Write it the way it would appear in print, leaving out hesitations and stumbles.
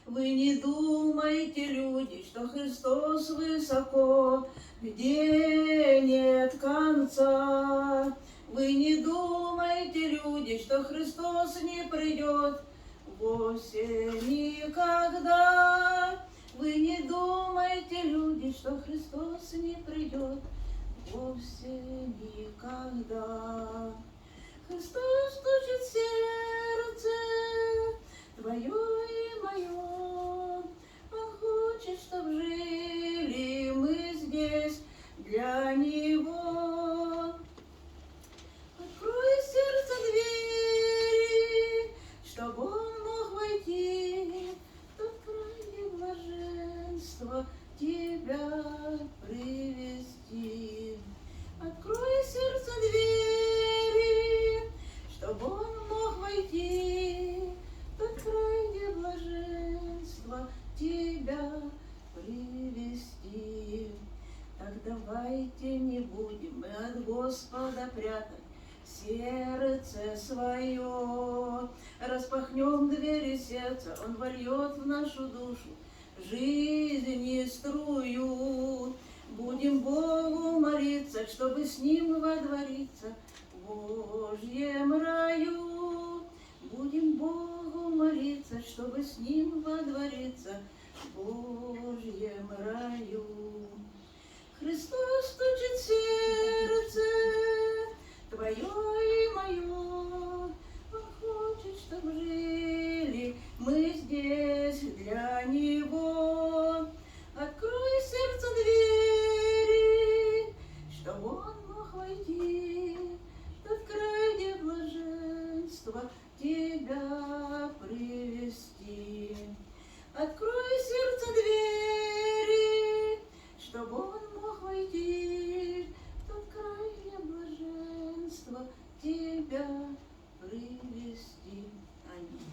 Вы не думайте, люди, что Христос высоко, где нет конца. Вы не думайте, люди, что Христос не придет вовсе никогда. Вы не думайте, люди, что Христос не придет вовсе никогда. Христос стучит в сердце твое и мое. Он хочет, чтоб жили мы здесь для Него. Открой сердце двери, чтоб Он мог войти в тот край, где блаженство тебя привести. Открой сердце двери, чтоб Он мог войти в тот край, где блаженство тебя привести. Так давайте не будем мы от Господа прятать сердце свое. Распахнем двери сердца, Он вольет в нашу душу жизни струю. Будем Богу молиться, чтобы с Ним водвориться в Божьем раю. Будем Богу молиться, чтобы с Ним водвориться в Божьем раю. Христос стучит в сердце твое и мое. Он хочет, чтобы жили мы здесь для Него. Открой сердце двери, чтобы Он мог войти в тот край, где блаженство тебя привести. Открой сердце двери, чтобы Он мог войти в тот край, где блаженство тебя привести. Аминь.